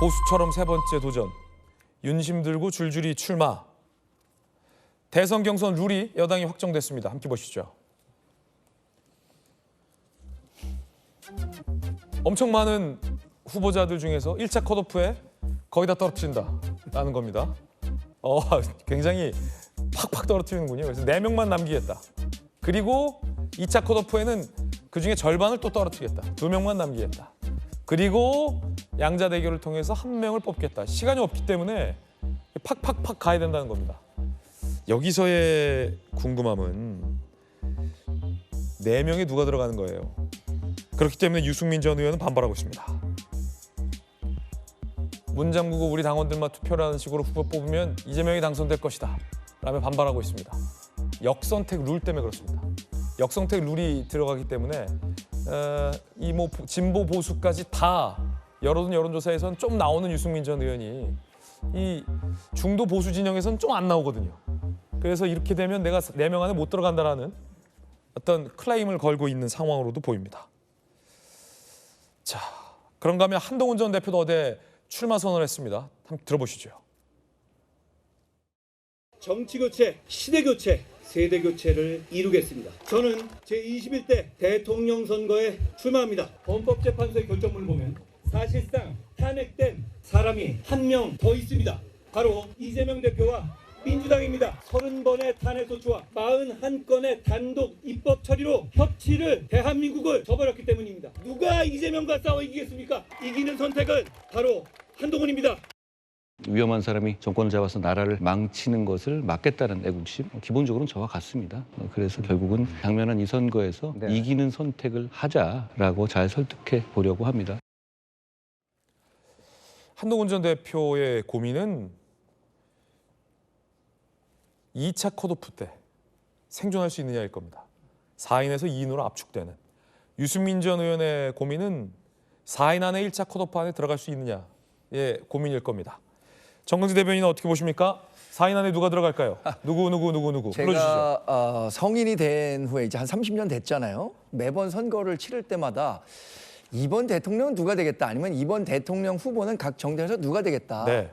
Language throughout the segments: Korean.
보수처럼 세 번째 도전. 윤심 들고 줄줄이 출마. 대선 경선 룰이 여당이 확정됐습니다. 함께 보시죠. 엄청 많은 후보자들 중에서 1차 컷오프에 거의 다 떨어뜨린다라는 겁니다. 굉장히 팍팍 떨어뜨리는군요. 그래서 4명만 남기겠다. 그리고 2차 컷오프에는 그중에 절반을 또 떨어뜨리겠다. 2명만 남기겠다. 그리고 양자 대결을 통해서 1명을 뽑겠다. 시간이 없기 때문에 팍팍팍 가야 된다는 겁니다. 여기서의 궁금함은 4명에 누가 들어가는 거예요. 그렇기 때문에 유승민 전 의원은 반발하고 있습니다. 문 잠그고 우리 당원들만 투표라는 식으로 후보 뽑으면 이재명이 당선될 것이다 라며 반발하고 있습니다. 역선택 룰 때문에 그렇습니다. 역선택 룰이 들어가기 때문에 이 뭐 진보 보수까지 다 여론조사에서는 좀 나오는 유승민 전 의원이 이 중도 보수 진영에서는 좀 안 나오거든요. 그래서 이렇게 되면 내가 4명 안에 못 들어간다라는 어떤 클레임을 걸고 있는 상황으로도 보입니다. 자, 그런가 하면 한동훈 전 대표도 어제 출마 선언을 했습니다. 한번 들어보시죠. 정치교체, 시대교체, 세대교체를 이루겠습니다. 저는 제21대 대통령 선거에 출마합니다. 헌법재판소의 결정문을 보면 사실상 탄핵된 사람이 1명 더 있습니다. 바로 이재명 대표와 민주당입니다. 30번의 탄핵소추와 41건의 단독 입법 처리로 협치를 대한민국을 저버렸기 때문입니다. 누가 이재명과 싸워 이기겠습니까? 이기는 선택은 바로 한동훈입니다. 위험한 사람이 정권을 잡아서 나라를 망치는 것을 막겠다는 애국심, 기본적으로는 저와 같습니다. 그래서 결국은 당면한 이 선거에서 이기는 선택을 하자라고 잘 설득해 보려고 합니다. 한동훈 전 대표의 고민은 2차 컷오프 때 생존할 수 있느냐일 겁니다. 4인에서 2인으로 압축되는. 유승민 전 의원의 고민은 4인 안에 1차 컷오프 안에 들어갈 수 있느냐의 고민일 겁니다. 정경진 대변인은 어떻게 보십니까? 4인 안에 누가 들어갈까요? 누구? 제가 불러주시죠. 성인이 된 후에 이제 한 30년 됐잖아요. 매번 선거를 치를 때마다 이번 대통령은 누가 되겠다 아니면 이번 대통령 후보는 각 정당에서 누가 되겠다. 네.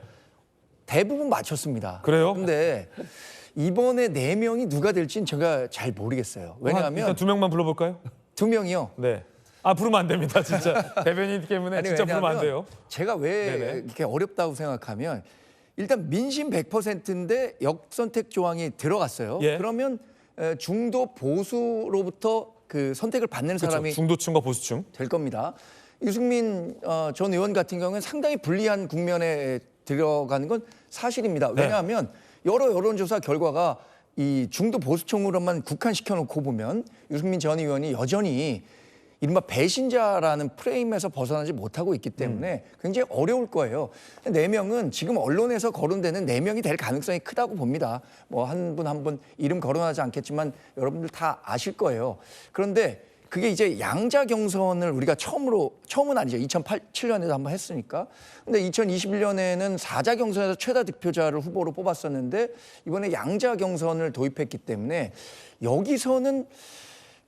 대부분 맞췄습니다. 그래요? 근데 이번에 4명이 누가 될지는 제가 잘 모르겠어요. 왜냐하면 일단 2명만 불러볼까요? 2명이요. 네. 부르면 안 됩니다. 진짜 대변인 때문에 아니, 진짜 부르면 안 왜냐하면 돼요. 제가 왜 네네. 이렇게 어렵다고 생각하면 일단 민심 100%인데 역선택 조항이 들어갔어요. 예. 그러면 중도 보수로부터 그 선택을 받는 그렇죠. 사람이 중도층과 보수층. 될 겁니다. 유승민 전 의원 같은 경우는 상당히 불리한 국면에 들어가는 건 사실입니다. 네. 왜냐하면 여러 여론조사 결과가 이 중도 보수층으로만 국한시켜 놓고 보면 유승민 전 의원이 여전히 이른바 배신자라는 프레임에서 벗어나지 못하고 있기 때문에 굉장히 어려울 거예요. 4명은 지금 언론에서 거론되는 4명이 될 가능성이 크다고 봅니다. 뭐 한 분 한 분 이름 거론하지 않겠지만 여러분들 다 아실 거예요. 그런데 그게 이제 양자 경선을 우리가 처음은 아니죠. 2007년에도 한번 했으니까. 근데 2021년에는 4자 경선에서 최다 득표자를 후보로 뽑았었는데 이번에 양자 경선을 도입했기 때문에 여기서는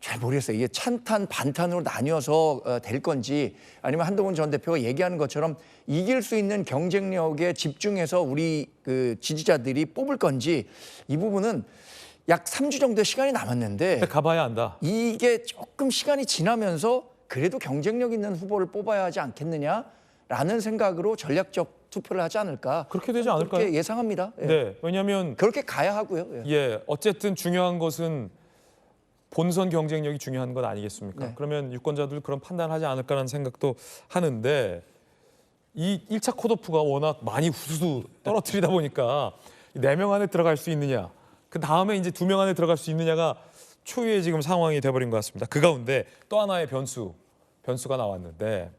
잘 모르겠어요. 이게 찬탄, 반탄으로 나뉘어서 될 건지 아니면 한동훈 전 대표가 얘기하는 것처럼 이길 수 있는 경쟁력에 집중해서 우리 그 지지자들이 뽑을 건지 이 부분은 약 3주 정도의 시간이 남았는데 가봐야 안다. 이게 조금 시간이 지나면서 그래도 경쟁력 있는 후보를 뽑아야 하지 않겠느냐라는 생각으로 전략적 투표를 하지 않을까. 그렇게 되지 않을까요? 그렇게 예상합니다. 예. 네. 왜냐하면 그렇게 가야 하고요. 예. 어쨌든 중요한 것은 본선 경쟁력이 중요한 것 아니겠습니까? 네. 그러면 유권자들 그런 판단을 하지 않을까라는 생각도 하는데 이 1차 컷오프가 워낙 많이 후수 떨어뜨리다 보니까 4명 안에 들어갈 수 있느냐, 그 다음에 이제 2명 안에 들어갈 수 있느냐가 초유의 지금 상황이 돼버린 것 같습니다. 그 가운데 또 하나의 변수가 나왔는데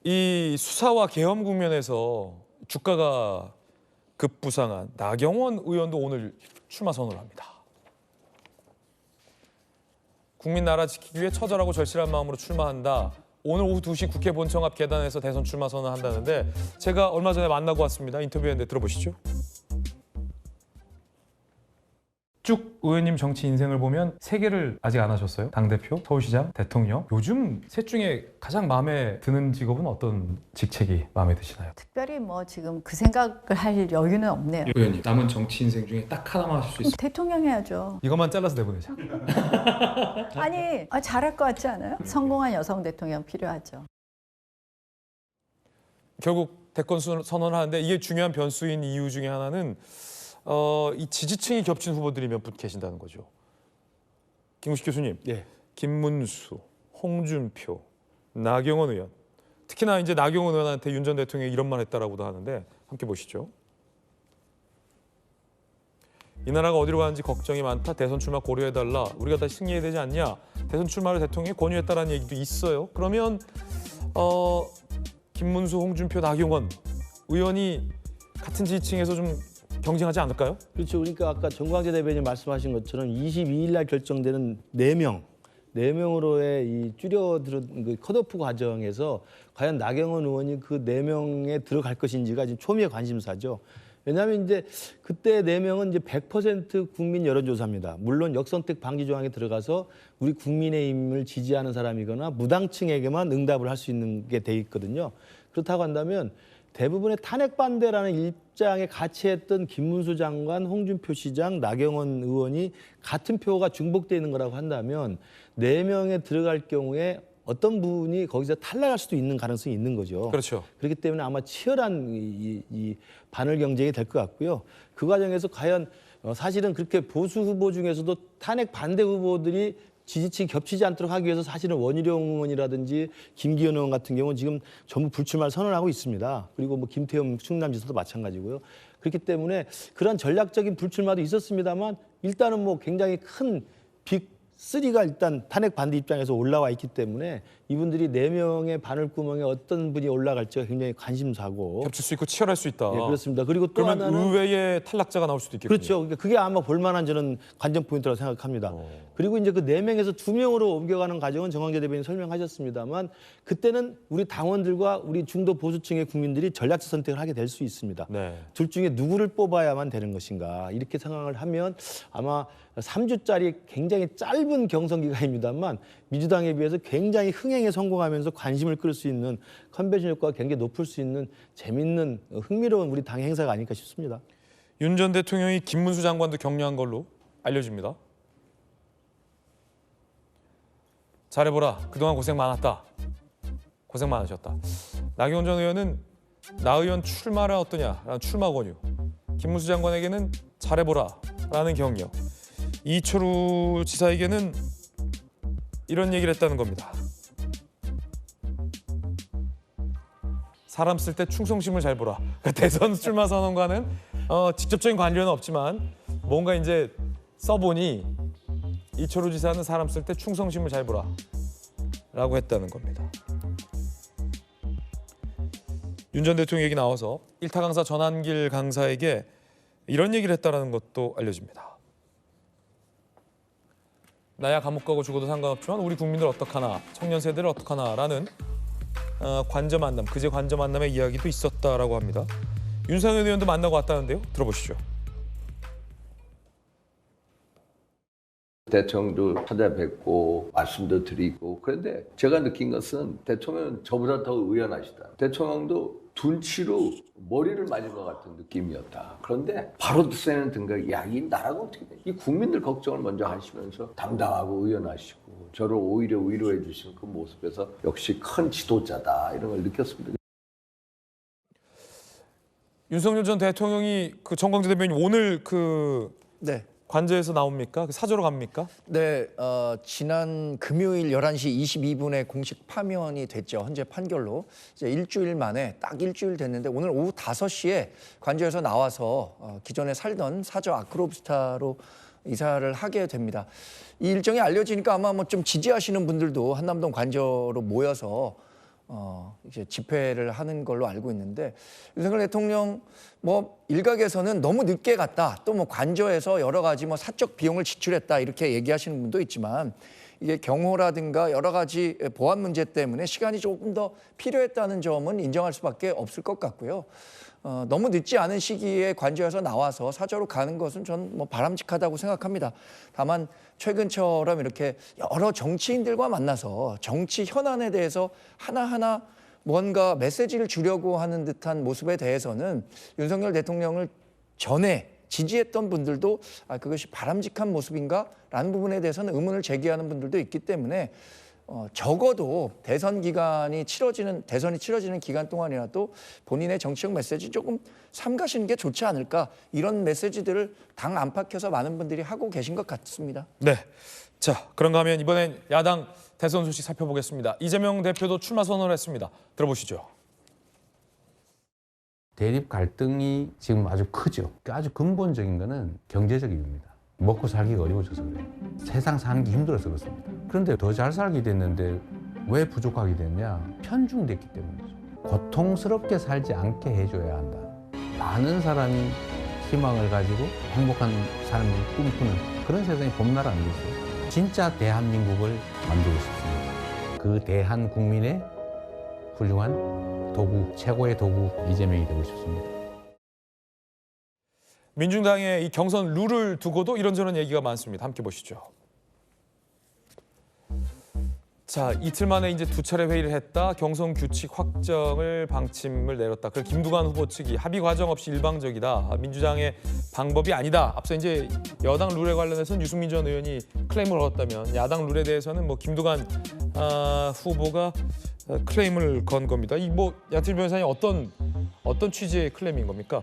이 수사와 계엄 국면에서 주가가 급부상한 나경원 의원도 오늘 출마 선언을 합니다. 국민 나라 지키기 위해 처절하고 절실한 마음으로 출마한다. 오늘 오후 2시 국회 본청 앞 계단에서 대선 출마 선언한다는데 제가 얼마 전에 만나고 왔습니다. 인터뷰했는데 들어보시죠. 쭉 의원님 정치 인생을 보면 3개를 아직 안 하셨어요. 당대표, 서울시장, 대통령. 요즘 셋 중에 가장 마음에 드는 직업은 어떤 직책이 마음에 드시나요? 특별히 뭐 지금 그 생각을 할 여유는 없네요. 의원님 남은 정치 인생 중에 딱 하나만 하실 수 있어요. 대통령 해야죠. 이것만 잘라서 내보내자. 아니 잘할 것 같지 않아요? 성공한 여성 대통령 필요하죠. 결국 대권 선언을 하는데 이게 중요한 변수인 이유 중에 하나는 이 지지층이 겹친 후보들이 몇 분 계신다는 거죠. 김우식 교수님, 예. 김문수, 홍준표, 나경원 의원. 특히나 이제 나경원 의원한테 윤 전 대통령이 이런 말 했다라고도 하는데 함께 보시죠. 이 나라가 어디로 가는지 걱정이 많다. 대선 출마 고려해달라. 우리가 다시 승리해야 되지 않냐. 대선 출마를 대통령이 권유했다라는 얘기도 있어요. 그러면 김문수, 홍준표, 나경원 의원이 같은 지지층에서 좀 경쟁하지 않을까요? 그렇죠. 그러니까 아까 정광재 대변인 말씀하신 것처럼 22일 날 결정되는 4명으로의 이 줄여들은 그 컷오프 과정에서 과연 나경원 의원이 그 4명에 들어갈 것인지가 지금 초미의 관심사죠. 왜냐하면 이제 그때 4명은 이제 100% 국민 여론조사입니다. 물론 역선택 방지 조항에 들어가서 우리 국민의힘을 지지하는 사람이거나 무당층에게만 응답을 할 수 있는 게 돼 있거든요. 그렇다고 한다면 대부분의 탄핵 반대라는 입장에 같이 했던 김문수 장관, 홍준표 시장, 나경원 의원이 같은 표가 중복되어 있는 거라고 한다면 4명에 들어갈 경우에 어떤 분이 거기서 탈락할 수도 있는 가능성이 있는 거죠. 그렇죠. 그렇기 때문에 아마 치열한 이 반을 경쟁이 될 것 같고요. 그 과정에서 과연 사실은 그렇게 보수 후보 중에서도 탄핵 반대 후보들이 지지층이 겹치지 않도록 하기 위해서 사실은 원희룡 의원이라든지 김기현 의원 같은 경우는 지금 전부 불출마를 선언하고 있습니다. 그리고 뭐 김태흠 충남지사도 마찬가지고요. 그렇기 때문에 그런 전략적인 불출마도 있었습니다만 일단은 뭐 굉장히 큰 빅3가 일단 탄핵 반대 입장에서 올라와 있기 때문에 이분들이 4명의 바늘구멍에 어떤 분이 올라갈지가 굉장히 관심사고. 겹칠 수 있고 치열할 수 있다. 예, 그렇습니다. 그리고 또 그러면 하나는 의외의 탈락자가 나올 수도 있겠군요. 그렇죠. 그러니까 그게 아마 볼만한 저는 관전 포인트라고 생각합니다. 그리고 이제 그 4명에서 2명으로 옮겨가는 과정은 정광재 대변인 설명하셨습니다만 그때는 우리 당원들과 우리 중도 보수층의 국민들이 전략적 선택을 하게 될 수 있습니다. 네. 둘 중에 누구를 뽑아야만 되는 것인가 이렇게 생각을 하면 아마 3주짜리 굉장히 짧은 경선 기간입니다만 민주당에 비해서 굉장히 흥행에 성공하면서 관심을 끌 수 있는 컨벤션 효과가 굉장히 높을 수 있는 재밌는 흥미로운 우리 당의 행사가 아닐까 싶습니다. 윤 전 대통령이 김문수 장관도 격려한 걸로 알려집니다. 잘해보라. 그동안 고생 많았다. 고생 많으셨다. 나경원 전 의원은 나 의원 출마를 어떠냐 라는 출마 권유. 김문수 장관에게는 잘해보라 라는 격려. 이철우 지사에게는 이런 얘기를 했다는 겁니다. 사람 쓸 때 충성심을 잘 보라. 그러니까 대선 출마 선언과는 직접적인 관련은 없지만 뭔가 이제 써보니 이철우 지사는 사람 쓸 때 충성심을 잘 보라 라고 했다는 겁니다. 윤 전 대통령 얘기 나와서 일타 강사 전한길 강사에게 이런 얘기를 했다는 것도 알려집니다. 나야 감옥 가고 죽어도 상관없지만 우리 국민들 어떡하나, 청년 세대를 어떡하나라는 관저 만남, 그제 관저 만남의 이야기도 있었다라고 합니다. 윤상현 의원도 만나고 왔다는데요. 들어보시죠. 대통령도 찾아뵙고 말씀도 드리고 그런데 제가 느낀 것은 대통령은 저보다 더 의연하시다. 대통령도 둔치로 머리를 맞은 것 같은 느낌이었다. 그런데 바로 세는 등각이 야, 이 나라가 어떻게 돼? 이 국민들 걱정을 먼저 하시면서 당당하고 의연하시고 저를 오히려 위로해 주신 그 모습에서 역시 큰 지도자다 이런 걸 느꼈습니다. 윤석열 전 대통령이 그 정광재 대변인 오늘 그 네. 관저에서 나옵니까? 그 사저로 갑니까? 네, 지난 금요일 11시 22분에 공식 파면이 됐죠. 현재 판결로. 이제 일주일 만에 딱 일주일 됐는데 오늘 오후 5시에 관저에서 나와서 기존에 살던 사저 아크로비스타로 이사를 하게 됩니다. 이 일정이 알려지니까 아마 뭐 좀 지지하시는 분들도 한남동 관저로 모여서 이제 집회를 하는 걸로 알고 있는데 윤석열 대통령 뭐 일각에서는 너무 늦게 갔다. 또 뭐 관저에서 여러 가지 뭐 사적 비용을 지출했다 이렇게 얘기하시는 분도 있지만 이게 경호라든가 여러 가지 보안 문제 때문에 시간이 조금 더 필요했다는 점은 인정할 수밖에 없을 것 같고요. 너무 늦지 않은 시기에 관저에서 나와서 사저로 가는 것은 전 뭐 바람직하다고 생각합니다. 다만 최근처럼 이렇게 여러 정치인들과 만나서 정치 현안에 대해서 하나하나 뭔가 메시지를 주려고 하는 듯한 모습에 대해서는 윤석열 대통령을 전에 지지했던 분들도 그것이 바람직한 모습인가라는 부분에 대해서는 의문을 제기하는 분들도 있기 때문에 적어도 대선이 치러지는 기간 동안이라도 본인의 정치적 메시지 조금 삼가시는 게 좋지 않을까, 이런 메시지들을 당 안팎에서 많은 분들이 하고 계신 것 같습니다. 네. 자, 그런가 하면 이번엔 야당 대선 소식 살펴보겠습니다. 이재명 대표도 출마 선언을 했습니다. 들어보시죠. 대립 갈등이 지금 아주 크죠. 아주 근본적인 거는 경제적 이유입니다. 먹고 살기가 어려워져서 그래요. 세상 사는 게 힘들어서 그렇습니다. 그런데 더 잘 살게 됐는데 왜 부족하게 됐냐? 편중됐기 때문이죠. 고통스럽게 살지 않게 해줘야 한다. 많은 사람이 희망을 가지고 행복한 삶을 꿈꾸는 그런 세상이 봄나라 아니겠어요? 진짜 대한민국을 만들고 싶습니다. 그 대한국민의 훌륭한 도구, 최고의 도구 이재명이 되고 싶습니다. 민중당의 이 경선 룰을 두고도 이런저런 얘기가 많습니다. 함께 보시죠. 자, 이틀 만에 이제 두 차례 회의를 했다. 경선 규칙 확정을 방침을 내렸다. 그래서 김두관 후보 측이 합의 과정 없이 일방적이다. 민주당의 방법이 아니다. 앞서 이제 여당 룰에 관련해서는 유승민 전 의원이 클레임을 걸었다면 야당 룰에 대해서는 뭐 김두관 후보가 클레임을 건 겁니다. 이 뭐 양팀 변호사님 어떤 취지의 클레임인 겁니까?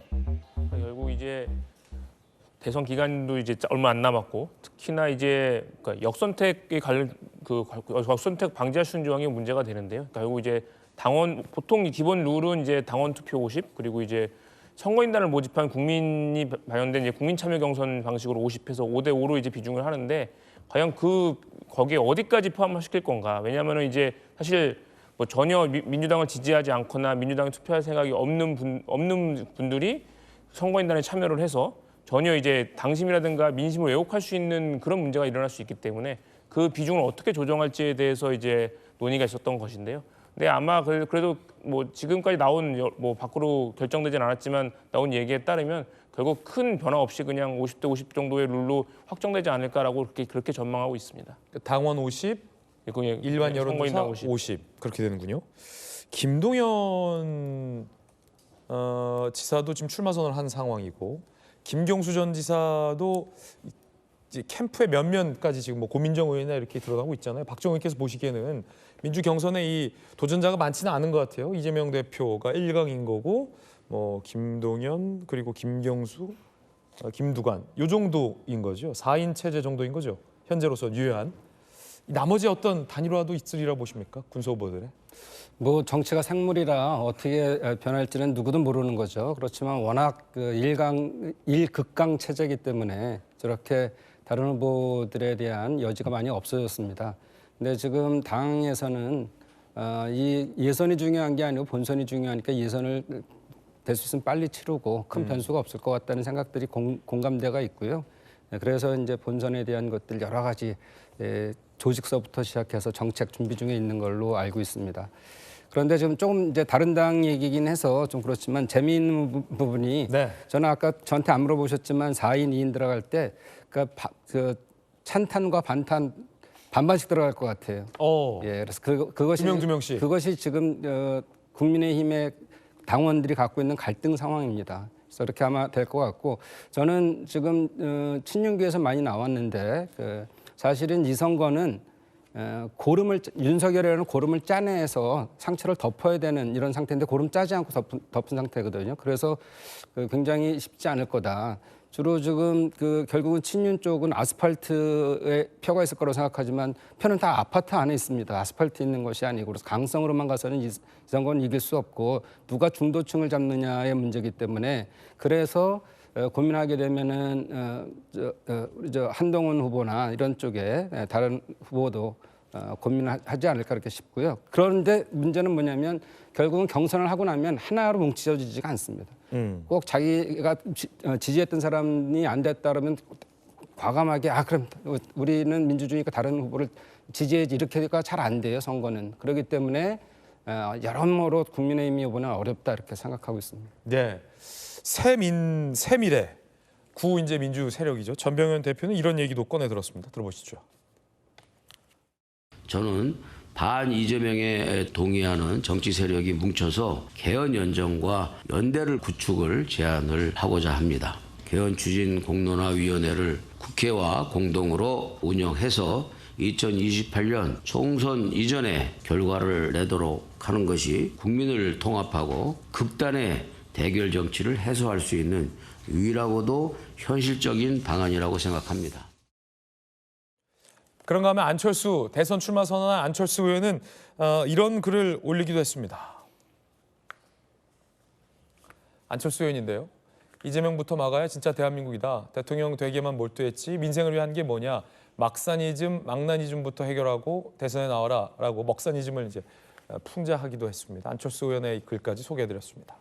결국 이제 대선 기간도 이제 얼마 안 남았고 특히나 이제 그러니까 역선택에 관련 역선택 방지하시는 조항이 문제가 되는데요. 그러니까 결국 이제 당원 보통 기본 룰은 이제 당원 투표 50 그리고 이제 선거인단을 모집한 국민이 반영된 이제 국민참여 경선 방식으로 50해서 5대5로 이제 비중을 하는데 과연 거기에 어디까지 포함시킬 건가? 왜냐하면은 이제 사실 뭐 전혀 민주당을 지지하지 않거나 민주당에 투표할 생각이 없는 분들이 선거인단에 참여를 해서 전혀 이제 당심이라든가 민심을 왜곡할 수 있는 그런 문제가 일어날 수 있기 때문에 그 비중을 어떻게 조정할지에 대해서 이제 논의가 있었던 것인데요. 근데 아마 그래도 뭐 지금까지 나온 뭐 밖으로 결정되진 않았지만 나온 얘기에 따르면 결국 큰 변화 없이 그냥 50대 50 정도의 룰로 확정되지 않을까라고 그렇게 전망하고 있습니다. 당원 50, 일반 여론조사 50 그렇게 되는군요. 김동연 지사도 지금 출마 선언을 한 상황이고 김경수 전 지사도 이제 캠프의 면면까지 지금 뭐 고민정 의원이나 이렇게 들어가고 있잖아요. 박정희 의원께서 보시기에는 민주 경선에 이 도전자가 많지는 않은 것 같아요. 이재명 대표가 1강인 거고 뭐 김동연 그리고 김경수, 김두관 요 정도인 거죠. 4인 체제 정도인 거죠. 현재로서 유효한. 나머지 어떤 단일화도 있으리라 보십니까? 군수 후보들의? 뭐 정치가 생물이라 어떻게 변할지는 누구도 모르는 거죠. 그렇지만 워낙 그 일극강 체제이기 때문에 저렇게 다른 후보들에 대한 여지가 많이 없어졌습니다. 근데 지금 당에서는 이 예선이 중요한 게 아니고 본선이 중요하니까 예선을 될 수 있으면 빨리 치르고 큰 변수가 없을 것 같다는 생각들이 공감대가 있고요. 그래서 이제 본선에 대한 것들 여러 가지 조직서부터 시작해서 정책 준비 중에 있는 걸로 알고 있습니다. 그런데 지금 조금 이제 다른 당 얘기긴 해서 좀 그렇지만 재미있는 부분이 네. 저는 아까 저한테 안 물어보셨지만 4인 2인 들어갈 때 그 찬탄과 반탄 반반씩 들어갈 것 같아요. 예, 그래서 그것이 두 명씩. 그것이 지금 국민의힘의 당원들이 갖고 있는 갈등 상황입니다. 그래서 이렇게 아마 될 것 같고 저는 지금 친윤계에서 많이 나왔는데 사실은 이 선거는 윤석열이라는 고름을 짜내서 상처를 덮어야 되는 이런 상태인데 고름 짜지 않고 덮은 상태거든요. 그래서 굉장히 쉽지 않을 거다. 주로 지금 결국은 친윤 쪽은 아스팔트에 표가 있을 거라고 생각하지만 표는 다 아파트 안에 있습니다. 아스팔트 있는 것이 아니고 그래서 강성으로만 가서는 이 선거는 이길 수 없고 누가 중도층을 잡느냐의 문제이기 때문에 그래서 고민하게 되면은 한동훈 후보나 이런 쪽에 다른 후보도 고민하지 않을까 그렇게 싶고요. 그런데 문제는 뭐냐면 결국은 경선을 하고 나면 하나로 뭉쳐지지가 않습니다. 꼭 자기가 지지했던 사람이 안 됐다 그러면 과감하게 그럼 우리는 민주주의니까 다른 후보를 지지해야지 이렇게가 잘 안 돼요. 선거는. 그렇기 때문에 여러모로 국민의힘이 이번에 어렵다 이렇게 생각하고 있습니다. 네. 새미래 구 이제 민주 세력이죠. 전병현 대표는 이런 얘기도 꺼내 들었습니다. 들어보시죠. 저는 반 이재명에 동의하는 정치 세력이 뭉쳐서 개헌 연정과 연대를 구축을 제안을 하고자 합니다. 개헌 추진 공론화위원회를 국회와 공동으로 운영해서 2028년 총선 이전에 결과를 내도록 하는 것이 국민을 통합하고 극단의 대결 정치를 해소할 수 있는 유일하고도 현실적인 방안이라고 생각합니다. 그런가 하면 안철수 대선 출마 선언한 안철수 의원은 이런 글을 올리기도 했습니다. 안철수 의원인데요. 이재명부터 막아야 진짜 대한민국이다. 대통령 되기에만 몰두했지 민생을 위한 게 뭐냐. 막사니즘, 망나니즘부터 해결하고 대선에 나와라 라고 먹사니즘을 이제 풍자하기도 했습니다. 안철수 의원의 글까지 소개해드렸습니다.